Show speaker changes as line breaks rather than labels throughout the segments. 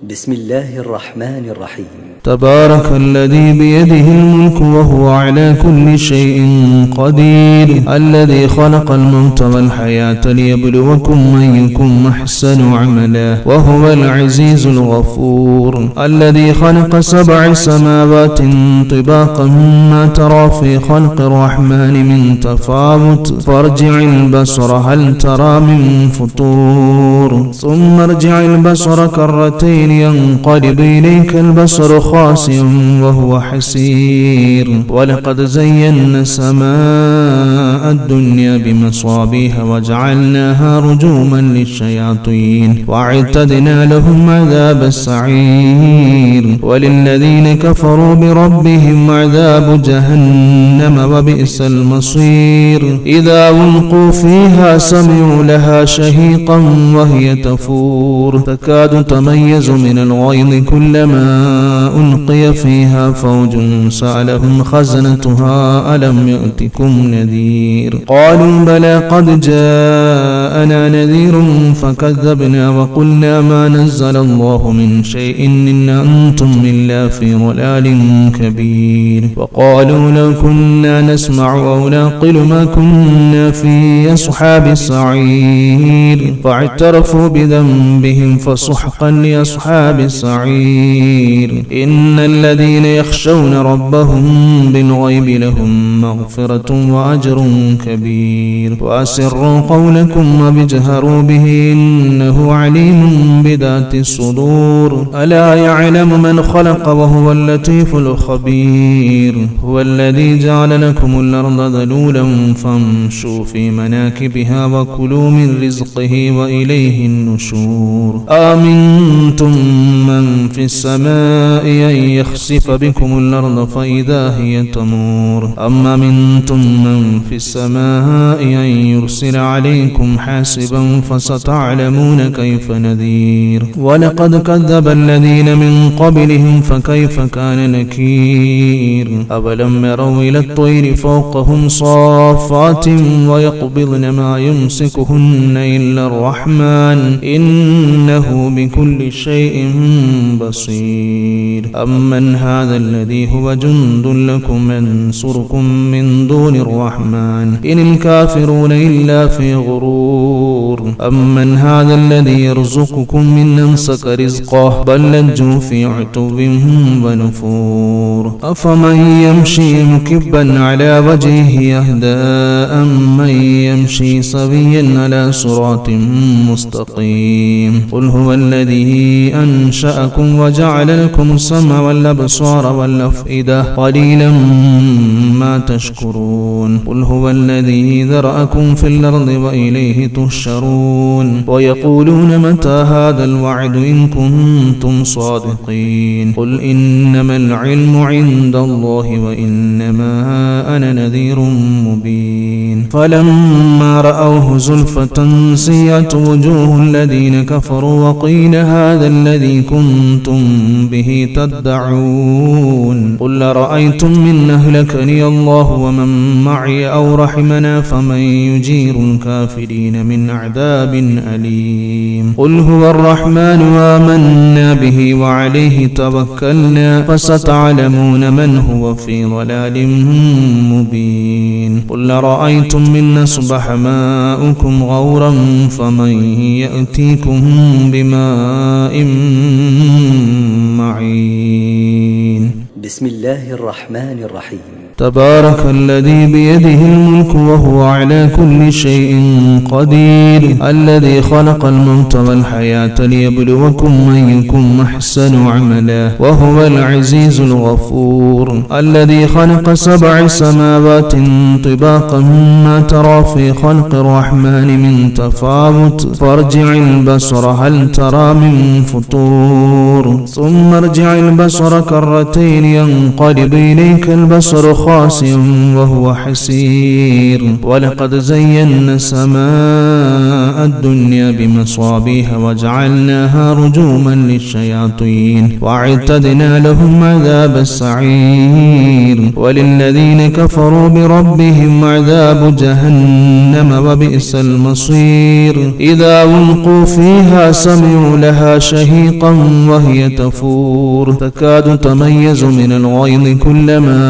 بسم الله الرحمن الرحيم.
تبارك الذي بيده الملك وهو على كل شيء قدير، الذي خلق الموت والحياة ليبلوكم أيكم أحسن عملا وهو العزيز الغفور، الذي خلق 7 سماوات طباقا ما ترى في خلق الرحمن من تفاوت فارجع البصر هل ترى من فطور ثم ارجع البصر كرتين ينقلب إليك البصر خاسئا وهو حسير، ولقد زينا السماء الدنيا بمصابيح وجعلناها رجوما للشياطين وأعتدنا لهم عذاب السعير، وللذين كفروا بربهم عذاب جهنم وبئس المصير، إذا ألقوا فيها سمعوا لها شهيقا وهي تفور تكاد تميز من الغيظ كلما ألقي فيها فوج سألهم خزنتها ألم يأتكم نذير قالوا بلى قد جاءنا نذير فكذبنا وقلنا ما نزل الله من شيء إن أنتم إلا في ضلال كبير، وقالوا لو كنا نسمع أو نعقل ما كنا في أصحاب السعير فاعترفوا بذنبهم فسحقا لأصحاب السعير، إن الذين يخشون ربهم بالغيب لهم مغفرة وأجر كبير، وأسروا قولكم وبجهروا به إنه عليم بذات الصدور، ألا يعلم من خلق وهو اللطيف الخبير، هو الذي جعل لكم الأرض ذلولا فامشوا في مناكبها وكلوا من رزقه وإليه النشور، آمنتم من في السماء أن يخسف بكم الأرض فإذا هي تمور أم أمنتم من في السماء أن يرسل عليكم حاسبا فستعلمون كيف نذير، ولقد كذب الذين من قبلهم فكيف كان نكير، أولم يروا إلى الطير فوقهم صافات ويقبضن ما يمسكهن إلا الرحمن إنه بكل شيء بصير، أمن هذا الذي هو جند لكم ينصركم من دون الرحمن إن الكافرون إلا في غرور، أمن هذا الذي يرزقكم من أمسك رزقه بل لجوا في عتو ونفور، أفمن يمشي مكبا على وجهه يهدى أمن يمشي سويا على صراط مستقيم، قل هو الذي أنشأكم وجعل لكم السمع والأبصار والأفئدة قليلا ما تشكرون، قل هو الذي ذرأكم في الأرض وإليه تحشرون، ويقولون متى هذا الوعد إن كنتم صادقين، قل إنما العلم عند الله وإنما أنا نذير مبين، فلما رأوه زلفة سيئت وجوه الذين كفروا وقيل هذا الذي كنتم به تدعون، قل رأيتم من أهلكني الله ومن معي أو رحمنا فمن يجير الكافرين من عذاب أليم، قل هو الرحمن آمنا به وعليه توكلنا فستعلمون من هو في ضلال مبين، قل رأيتم من أصبح ماؤكم غورا فمن يأتيكم بماء معين.
بسم الله الرحمن الرحيم.
تبارك الذي بيده الملك وهو على كل شيء قدير، الذي خلق الموت والحياة ليبلوكم أيكم أحسن عملا وهو العزيز الغفور، الذي خلق 7 سماوات طباقا ما ترى في خلق الرحمن من تفاوت فارجع البصر هل ترى من فطور ثم ارجع البصر كرتين ينقلب إليك البصر خاسئ وهو حسير ولقد زينا السماء الدنيا بمصابيح وجعلناها رجوما للشياطين واعتدنا لهم عذاب السعير وللذين كفروا بربهم عذاب جهنم وبئس المصير إذا ألقوا فيها سمعوا لها شهيقا وهي تفور تكاد تميز من الغيظ كلما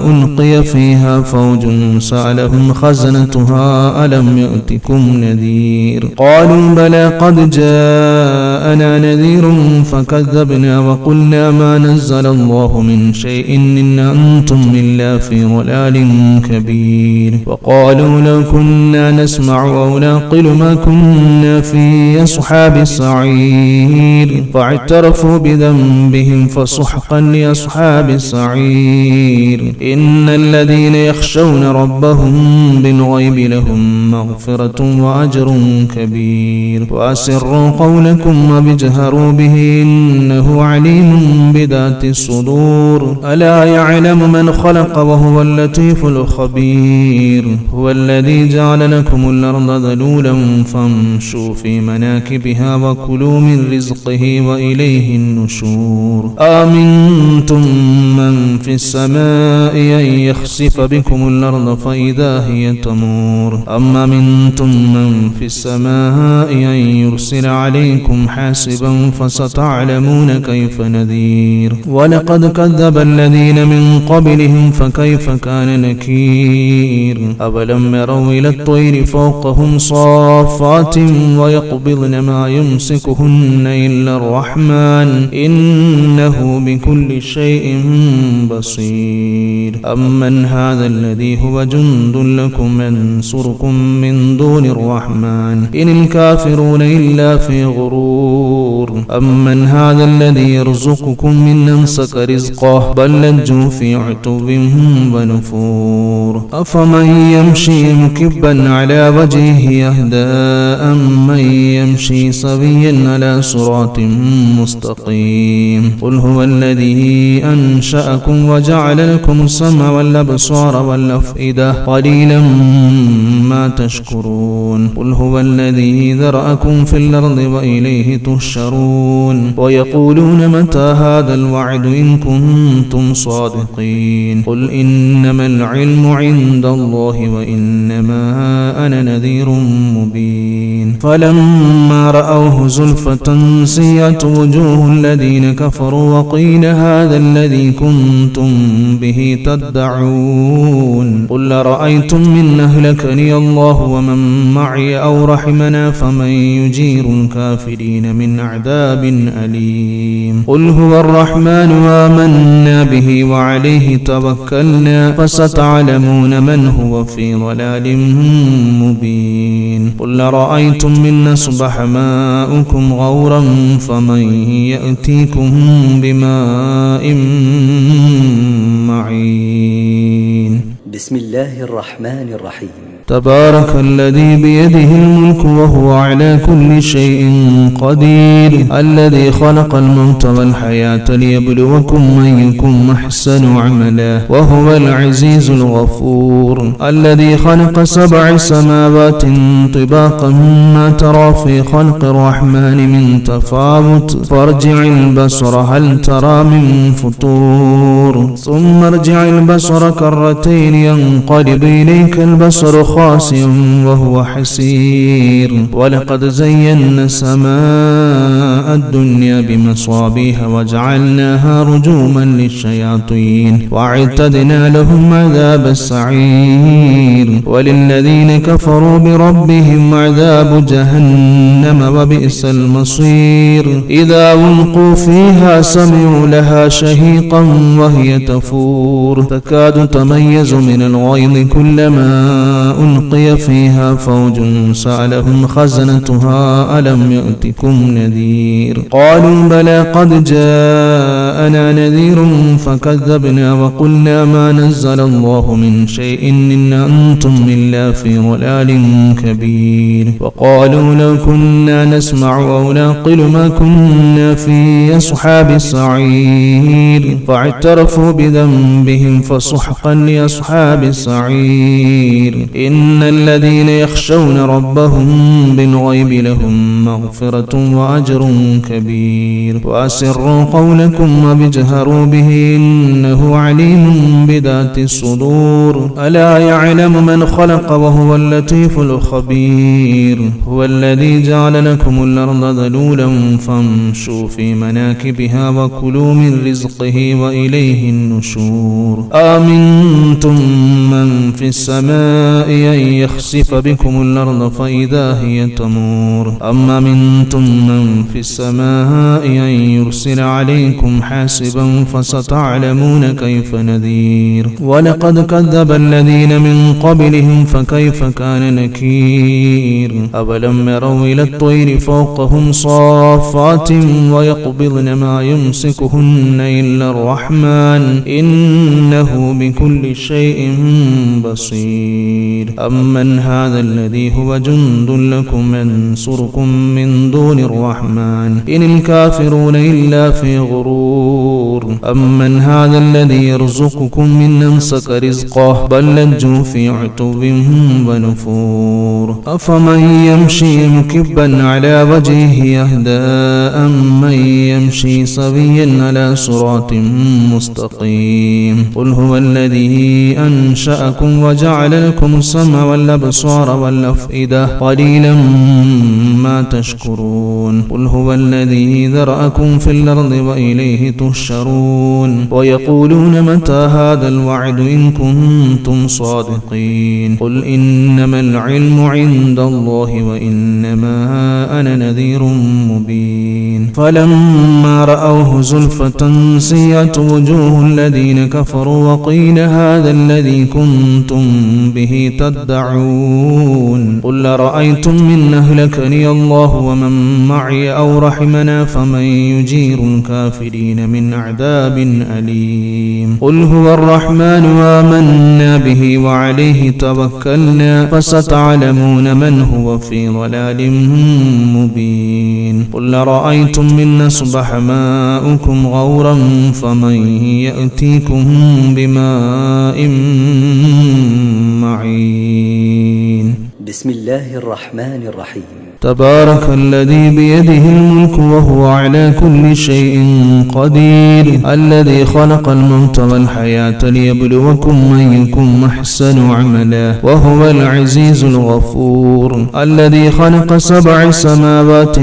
ألقي فيها فوج سألهم خزنتها ألم يأتكم نذير قالوا بلى قد جاءنا نذير فكذبنا وقلنا ما نزل الله من شيء إن أنتم إلا في ضلال كبير وقالوا لو كنا نسمع أو نعقل ما كنا في أصحاب السعير فاعترفوا بذنبهم فسحقا لأصحاب السعير إن الذين يخشون ربهم بالغيب لهم مغفرة وأجر كبير وأسروا قولكم وبجهروا به إنه عليم بذات الصدور ألا يعلم من خلق وهو اللطيف الخبير هو الذي جعل لكم الأرض ذلولا فامشوا في مناكبها وكلوا من رزقه وإليه النشور أأمنتم من في السماء أن يخسف بكم الأرض فإذا هي تمور أم أمنتم من في السماء أن يرسل عليكم حاسبا فستعلمون كيف نذير ولقد كذب الذين من قبلهم فكيف كان نكير أولم يروا إلى الطير فوقهم صافات ويقبضن ما يمسكهن إلا الرحمن إنه بكل شيء بصير أمن هذا الذي هو جند لكم ينصركم من دون الرحمن إن الكافرون إلا في غرور أمن هذا الذي يرزقكم من أمسك رزقه بل لجوا في عتو ونفور أفمن يمشي مكبا على وجهه يهدى أمن يمشي سويا على صراط مستقيم قل هو الذي أنشأكم وجعل لكم السمع والأبصار والأفئدة قليلا ما تشكرون قل هو الذي ذرأكم في الأرض وإليه تحشرون ويقولون متى هذا الوعد إن كنتم صادقين قل إنما العلم عند الله وإنما أنا نذير مبين فلما رأوه زلفة سيئت وجوه الذين كفروا وقيل هذا الذي كنتم به تدعون قل رأيتم من أهلكني الله ومن معي أو رحمنا فمن يجير الكافرين من عذاب أليم قل هو الرحمن آمنا به وعليه توكلنا فستعلمون من هو في ضلال مبين قل رأيتم من أصبح ماؤكم غورا فمن يأتيكم بماء معين
بسم الله الرحمن الرحيم
تبارك الذي بيده الملك وهو على كل شيء قدير الذي خلق الموت والحياة ليبلوكم أيكم أحسن عملا وهو العزيز الغفور الذي خلق 7 سماوات طباقا ما ترى في خلق الرحمن من تفاوت فارجع البصر هل ترى من فطور ثم ارجع البصر كرتين ينقلب إليك البصر خاسئ وهو حسير ولقد زينا السماء الدنيا بمصابيح وجعلناها رجوما للشياطين واعتدنا لهم عذاب السعير وللذين كفروا بربهم عذاب جهنم وبئس المصير إذا ألقوا فيها سمعوا لها شهيقا وهي تفور تكاد تميز من الغيظ كلما ألقي فيها فوج سألهم خزنتها ألم يأتكم نذير خبير. قالوا بلى قد جاءنا نذير فكذبنا وقلنا ما نزل الله من شيء إن أنتم إلا في ضلال كبير. وقالوا لو كنا نسمع أو نعقل ما كنا في أصحاب السعير فاعترفوا بذنبهم فسحقا لأصحاب السعير. إن الذين يخشون ربهم بالغيب لهم مغفرة وأجر كبير. وأسروا قولكم وبجهروا به إنه عليم بذات الصدور. ألا يعلم من خلق وهو اللطيف الخبير. هو الذي جعل لكم الأرض ذلولا فامشوا في مناكبها وكلوا من رزقه وإليه النشور. آمنتم من في السماء أن يخسف بكم الأرض فإذا هي تمور أم أمنتم من في السماء أن يرسل عليكم حاسبا فستعلمون كيف نذير. ولقد كذب الذين من قبلهم فكيف كان نكير. أولم يروا إلى الطير فوقهم صافات ويقبضن ما يمسكهن إلا الرحمن إنه بكل شيء بصير. أمن هذا الذي هو جند لكم ينصركم من دون الرحمن إن الكافرون إلا في غرور. أمن هذا الذي يرزقكم من أمسك رزقه بل لجوا في عتو ونفور. أفمن يمشي مكبا على وجهه يهدى أمن يمشي سويا على صراط مستقيم. قل هو الذي أنشأكم وجعل لكم السمع والأبصار والأفئدة قليلا ما تشكرون. قل هو الذي ذرأكم في الأرض وإليه تحشرون. ويقولون متى هذا الوعد إن كنتم صادقين. قل إنما العلم عند الله وإنما أنا نذير مبين. فلما رأوه زلفة سيئت وجوه الذين كفروا وقيل هذا الذي كنتم به تدعون. قل أرأيتم من أهلكني الله ومن معي أو رحمنا فمن يجير الكافرين من عذاب أليم. قل هو الرحمن آمنا به وعليه توكلنا فستعلمون من هو في ضلال مبين. قل أرأيتم من أصبح ماؤكم غورا فمن يأتيكم بماء معين.
بسم الله الرحمن الرحيم.
تبارك الذي بيده الملك وهو على كل شيء قدير. الذي خلق الموت والحياة ليبلوكم أيكم أحسن عملا وهو العزيز الغفور. الذي خلق 7 سماوات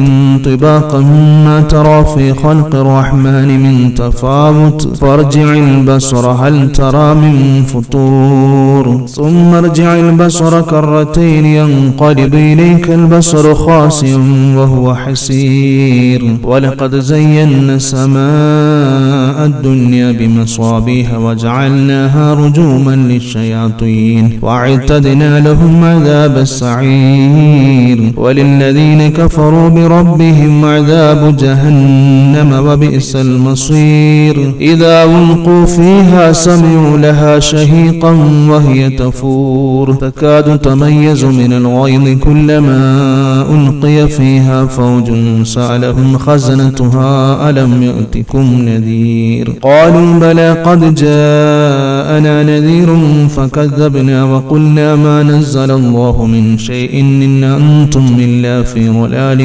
طباقا ما ترى في خلق الرحمن من تفاوت فارجع البصر هل ترى من فطور ثم ارجع البصر كرتين ينقلب إليك البصر خاسئا وهو حسير. ولقد زينا السماء الدنيا بمصابيح وجعلناها رجوما للشياطين وأعتدنا لهم عذاب السعير. وللذين كفروا بربهم عذاب جهنم وبئس المصير. إذا ألقوا فيها سمعوا لها شهيقا وهي تفور تكاد تميز من الغيظ كلما ألقي فيها فوج سألهم خزنتها ألم يأتكم نذير. قالوا بلى قد جاءنا نذير فكذبنا وقلنا ما نزل الله من شيء إن أنتم إلا في ضلال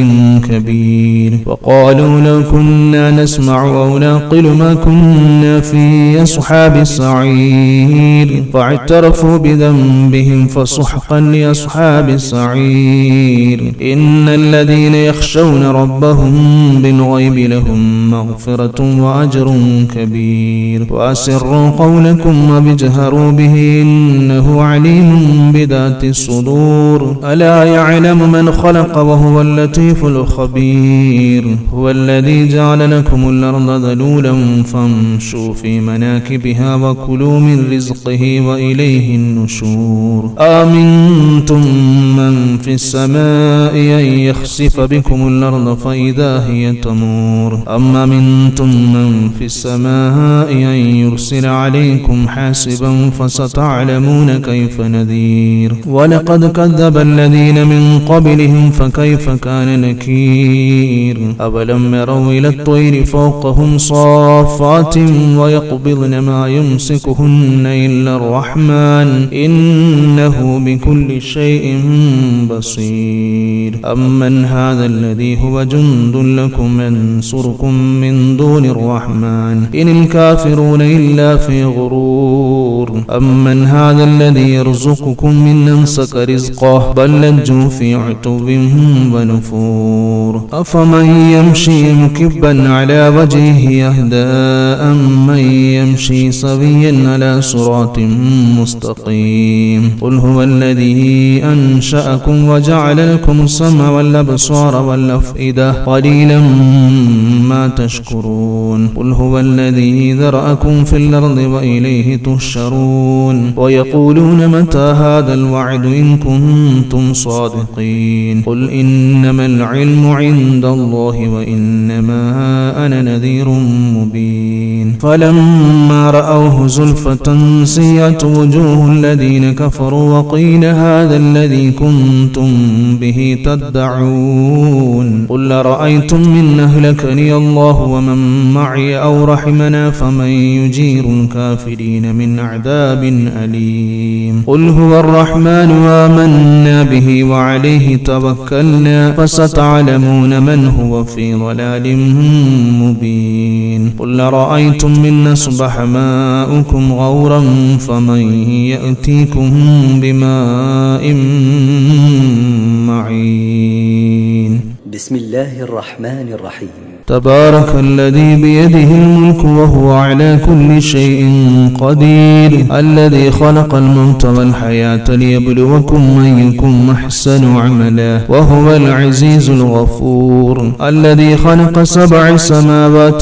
كبير. وقالوا لو كنا نسمع أو نعقل ما كنا في أصحاب السعير فاعترفوا بذنبهم فسحقا لأصحاب السعير. إن الذين يخشون ربهم بالغيب لهم مغفرة وأجر كبير. وأسروا قولكم وبجهروا به إنه عليم بذات الصدور. ألا يعلم من خلق وهو اللطيف الخبير. هو الذي جعل لكم الأرض ذلولا فامشوا في مناكبها وكلوا من رزقه وإليه النشور. آمنتم من في السماء أن يخسف بكم الأرض فإذا هي تمور أم أمنتم من في السماء أن يرسل عليكم حاسبا فستعلمون كيف نذير ولقد كذب الذين من قبلهم فكيف كان نكير أولم يروا إلى الطير فوقهم صافات ويقبضن ما يمسكهن إلا الرحمن إنه بكل شيء بصير أمن هذا الذي هو جند لكم ينصركم من دون الرحمن إن الكافرون إلا في غرور أمن هذا الذي يرزقكم من أمسك رزقه بل لجوا في عتو ونفور أفمن يمشي مكبا على وجهه يهدى أمن يمشي سويا على صراط مستقيم قل هو الذي أنشأكم وجعل لكم السمع والأبصار والأفئدة قليلا ما تشكرون قل هو الذي ذرأكم في الأرض وإليه تحشرون ويقولون متى هذا الوعد إن كنتم صادقين قل إنما العلم عند الله وإنما أنا نذير مبين فلما رأوه زلفة سيئت وجوه الذين كفروا وقيل هذا الذي كنتم به تدعون قل أرأيتم من أهلكني الله ومن معي أو رحمنا فمن يجير الكافرين من عذاب أليم قل هو الرحمن آمنا به وعليه توكلنا فستعلمون من هو في ضلال مبين قل أرأيتم من أصبح ماؤكم غورا فمن يأتيكم بماء معين
بسم الله الرحمن الرحيم
تبارك الذي بيده الملك وهو على كل شيء قدير الذي خلق الموت والحياة ليبلوكم أيكم أحسن عملا وهو العزيز الغفور الذي خلق 7 سماوات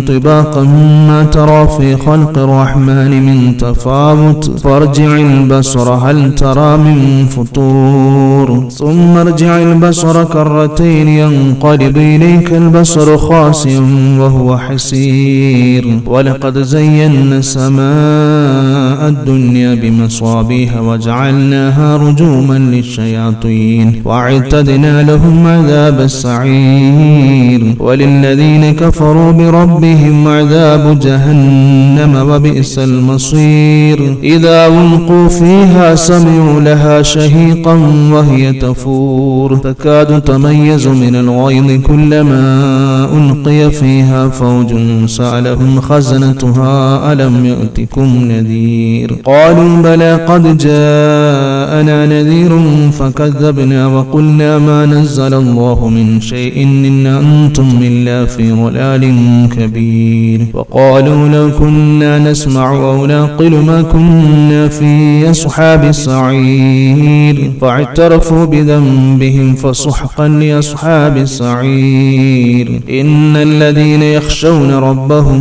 طباقا ما ترى في خلق الرحمن من تفاوت فارجع البصر هل ترى من فطور ثم ارجع البصر كرتين ينقلب إليك البصر خاسئا وهو حسير ولقد زينا السماء الدنيا بمصابيح وجعلناها رجوما للشياطين واعتدنا لهم عذاب السعير وللذين كفروا بربهم عذاب جهنم وبئس المصير إذا ألقوا فيها سمعوا لها شهيقا وهي تفور تكاد تميز من الغيظ كلما ألقي فيها فوج سألهم خزنتها ألم يأتكم نذير قالوا بلى قد جاءنا نذير فكذبنا وقلنا ما نزل الله من شيء إن أنتم إلا في ضلال كبير وقالوا لو كنا نسمع أو نعقل ما كنا في أصحاب السعير فاعترفوا بذنبهم فسحقا لأصحاب السعير إن الذين يخشون ربهم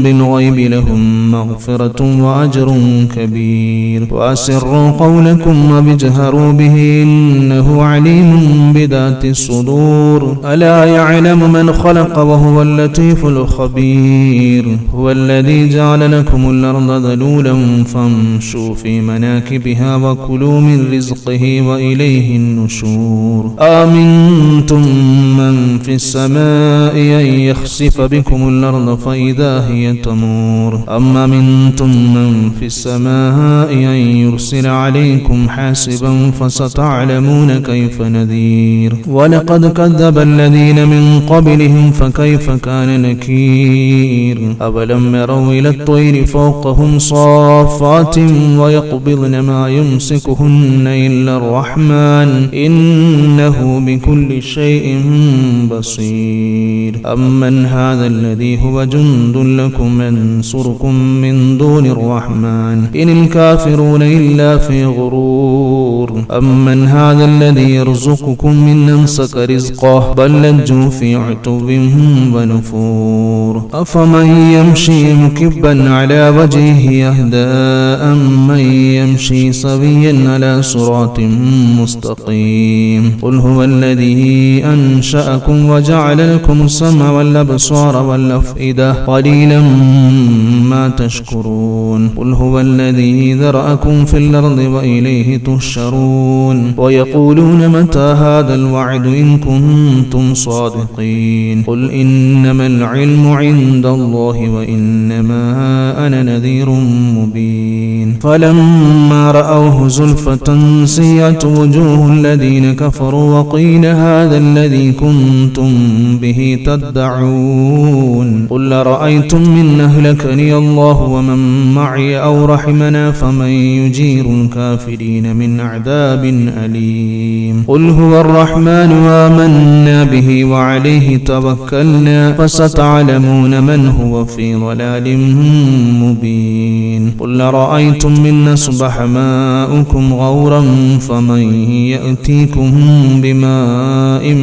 بالغيب لهم مغفرة وأجر كبير وأسروا قولكم وبجهروا به إنه عليم بذات الصدور ألا يعلم من خلق وهو اللطيف الخبير هو الذي جعل لكم الأرض ذلولا فامشوا في مناكبها وكلوا من رزقه وإليه النشور آمنتم من في السماء أن يخسف بكم الأرض فإذا هي تمور أم أمنتم من في السماء أن يرسل عليكم حاسبا فستعلمون كيف نذير ولقد كذب الذين من قبلهم فكيف كان نكير أولم يروا إلى الطير فوقهم صافات ويقبضن ما يمسكهن إلا الرحمن إنه بكل شيء بصير أمن هذا الذي هو جند لكم ينصركم من دون الرحمن الرحمن إن الكافرون إلا في غرور أمن هذا الذي يرزقكم من أمسك رزقه بل لجوا في عتب ونفور أفمن يمشي مكبا على وجهه يهدى أمن يمشي سويا على صراط مستقيم قل هو الذي أنشأكم وجعل لكم السمع والأبصار والأفئدة قليلا ما تشكرون قل هو الذي ذرأكم في الأرض وإليه تحشرون ويقولون متى هذا الوعد إن كنتم صادقين قل إنما العلم عند الله وإنما أنا نذير مبين فلما رأوه زلفة سيئت وجوه الذين كفروا وقيل هذا الذي كنتم به تدعون قل رأيتم من أهلكني الله ومن معي أو رحمنا فمن يجير الكافرين من عذاب أليم قل هو الرحمن آمنا به وعليه توكلنا فستعلمون من هو في ضلال مبين قل رأيتم من أصبح ماؤكم غورا فمن يأتيكم بماء